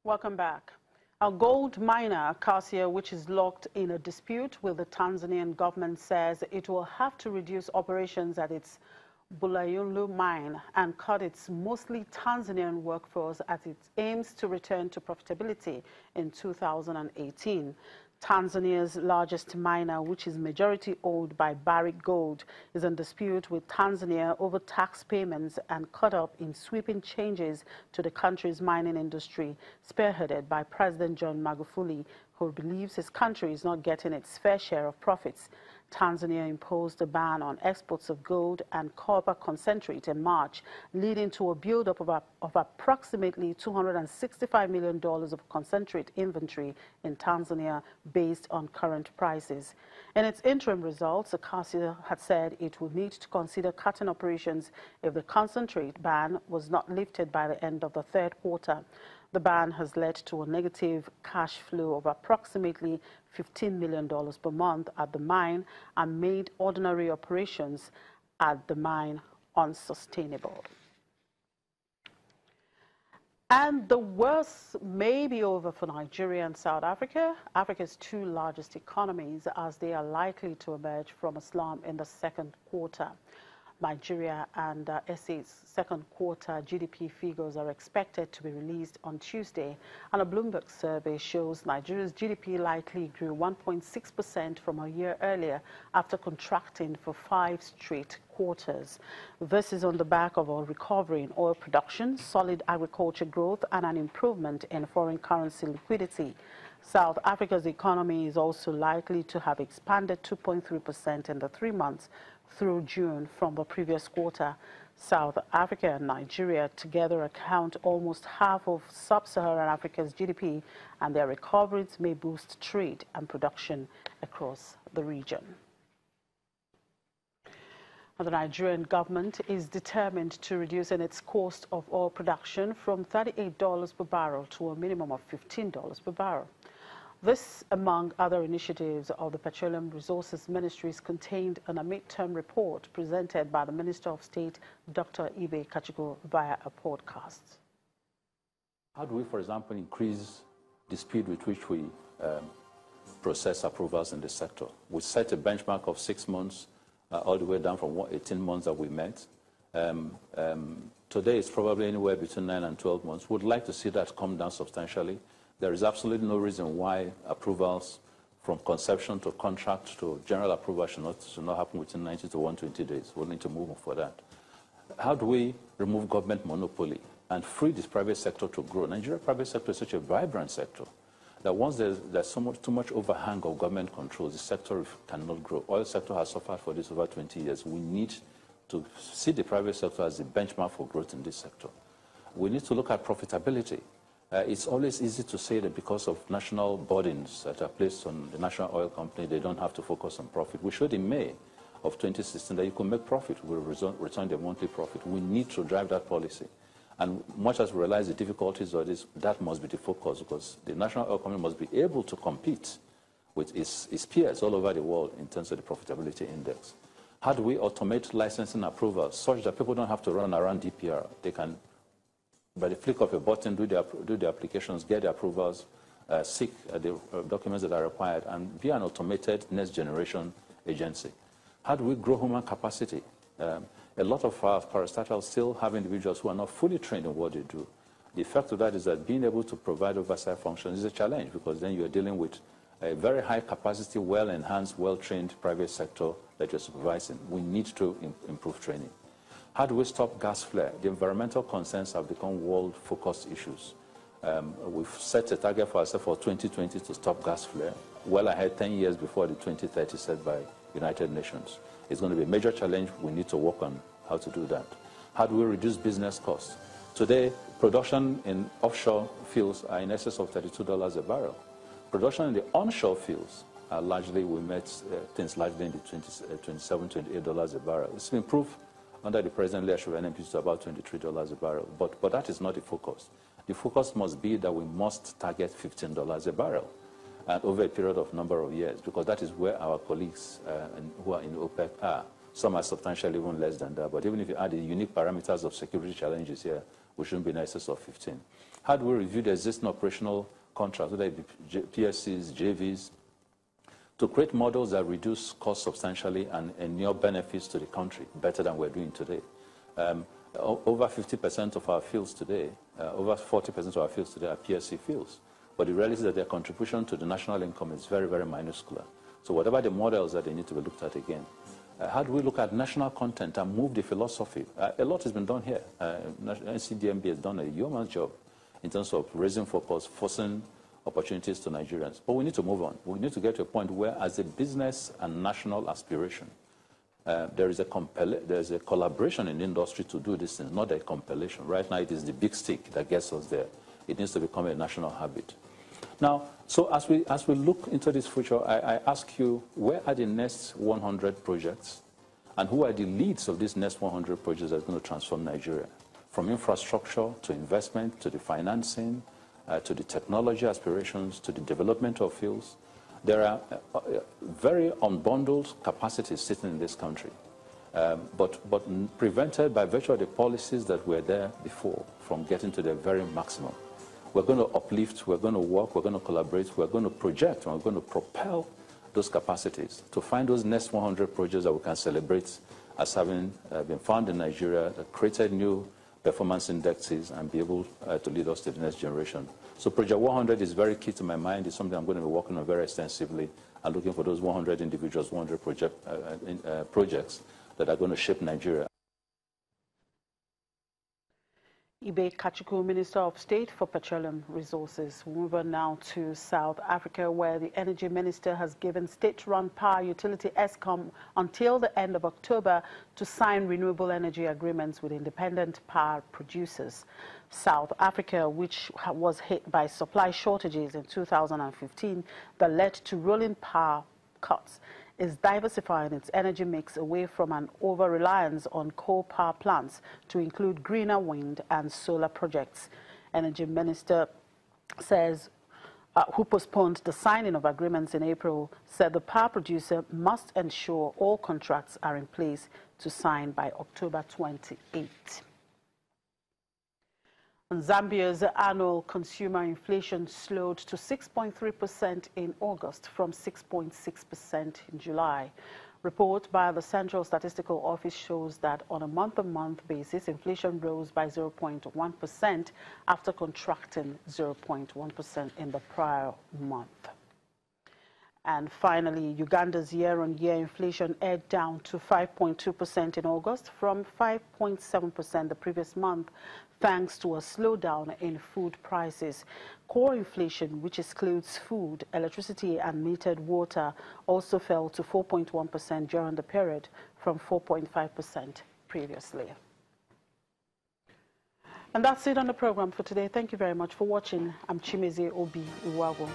Welcome back. A gold miner, Kachikwu, which is locked in a dispute with the Tanzanian government, says it will have to reduce operations at its Bulayulu mine and cut its mostly Tanzanian workforce as it aims to return to profitability in 2018. Tanzania's largest miner, which is majority owned by Barrick Gold, is in dispute with Tanzania over tax payments and caught up in sweeping changes to the country's mining industry, spearheaded by President John Magufuli, who believes his country is not getting its fair share of profits. Tanzania imposed a ban on exports of gold and copper concentrate in March, leading to a buildup of approximately $265 million of concentrate inventory in Tanzania based on current prices. In its interim results, Kachikwu had said it would need to consider cutting operations if the concentrate ban was not lifted by the end of the third quarter. The ban has led to a negative cash flow of approximately $15 million per month at the mine and made ordinary operations at the mine unsustainable. And the worst may be over for Nigeria and South Africa, Africa's two largest economies, as they are likely to emerge from a slump in the second quarter. Nigeria and SA's second quarter GDP figures are expected to be released on Tuesday, and a Bloomberg survey shows Nigeria's GDP likely grew 1.6% from a year earlier after contracting for 5 straight quarters. This is on the back of a recovery in oil production, solid agriculture growth, and an improvement in foreign currency liquidity. South Africa's economy is also likely to have expanded 2.3% in the 3 months through June from the previous quarter. South Africa and Nigeria together account almost half of sub-Saharan Africa's GDP, and their recoveries may boost trade and production across the region. The Nigerian government is determined to reduce its cost of oil production from $38 per barrel to a minimum of $15 per barrel. This, among other initiatives of the Petroleum Resources Ministry, is contained in a midterm report presented by the Minister of State, Dr. Kachikwu, via a podcast. How do we, for example, increase the speed with which we process approvals in the sector? We set a benchmark of 6 months all the way down from 18 months that we met. Today, it's probably anywhere between 9 and 12 months. We'd like to see that come down substantially. There is absolutely no reason why approvals from conception to contract to general approval should not happen within 90 to 120 days. We'll need to move on for that. How do we remove government monopoly and free this private sector to grow? Nigeria's private sector is such a vibrant sector that once there's too much overhang of government controls, the sector cannot grow. Oil sector has suffered for this over 20 years. We need to see the private sector as the benchmark for growth in this sector. We need to look at profitability. It's always easy to say that because of national burdens that are placed on the national oil company, they don't have to focus on profit. We showed in May of 2016 that you could make profit, we return their monthly profit. We need to drive that policy. And much as we realize the difficulties of this, that must be the focus, because the national oil company must be able to compete with its peers all over the world in terms of the profitability index. How do we automate licensing approvals such that people don't have to run around DPR? They can, by the flick of a button, do the applications, get the approvals, seek the documents that are required, and be an automated next generation agency. How do we grow human capacity? A lot of our parastatals still have individuals who are not fully trained in what they do. The effect of that is that being able to provide oversight functions is a challenge, because then you're dealing with a very high capacity, well-enhanced, well-trained private sector that you're supervising. We need to improve training. How do we stop gas flare? The environmental concerns have become world-focused issues. We've set a target for ourselves for 2020 to stop gas flare, well ahead 10 years before the 2030 set by United Nations. It's going to be a major challenge. We need to work on how to do that. How do we reduce business costs? Today, production in offshore fields are in excess of $32 a barrel. Production in the onshore fields are largely, we met things largely in the $27, $28 a barrel. It's improved under the present leadership of NNPC to about $23 a barrel. But that is not the focus. The focus must be that we must target $15 a barrel and over a period of number of years, because that is where our colleagues who are in OPEC are. Some are substantially even less than that. But even if you add the unique parameters of security challenges here, we shouldn't be in excess of 15. How do we review the existing operational contracts, whether it be PSCs, JVs, to create models that reduce costs substantially and enure benefits to the country better than we're doing today? Over 50% of our fields today, over 40% of our fields today are PSC fields. But the reality is that their contribution to the national income is very, very minuscule. So whatever the models that they need to be looked at again. How do we look at national content and move the philosophy? A lot has been done here. NCDMB has done a yeoman's job in terms of raising focus, forcing opportunities to Nigerians. But we need to move on. We need to get to a point where, as a business and national aspiration, there is a collaboration in the industry to do this thing, not a compilation. Right now, it is the big stick that gets us there. It needs to become a national habit. Now, so as we look into this future, I ask you, where are the next 100 projects? And who are the leads of these next 100 projects that are going to transform Nigeria? From infrastructure to investment to the financing, to the technology aspirations, to the development of fields. There are very unbundled capacities sitting in this country, but prevented by virtue of the policies that were there before from getting to their very maximum. We're going to uplift, we're going to work, we're going to collaborate, we're going to project, and we're going to propel those capacities to find those next 100 projects that we can celebrate as having been found in Nigeria, that created new performance indexes and be able to lead us to the next generation. So Project 100 is very key to my mind. It's something I'm going to be working on very extensively and looking for those 100 individuals, 100 projects that are going to shape Nigeria. Kachikwu, Minister of State for Petroleum Resources. We move on now to South Africa, where the Energy Minister has given state-run power utility ESCOM until the end of October to sign renewable energy agreements with independent power producers. South Africa, which was hit by supply shortages in 2015 that led to rolling power cuts, is diversifying its energy mix away from an over-reliance on coal power plants to include greener wind and solar projects. Energy Minister says, who postponed the signing of agreements in April, said the power producer must ensure all contracts are in place to sign by October 28. Zambia's annual consumer inflation slowed to 6.3% in August from 6.6% in July. Report by the Central Statistical Office shows that on a month-on-month basis, inflation rose by 0.1% after contracting 0.1% in the prior month. And finally, Uganda's year-on-year inflation edged down to 5.2% in August from 5.7% the previous month, thanks to a slowdown in food prices. Core inflation, which excludes food, electricity and metered water, also fell to 4.1% during the period from 4.5% previously. And that's it on the program for today. Thank you very much for watching. I'm Chimeze Obi Iwago.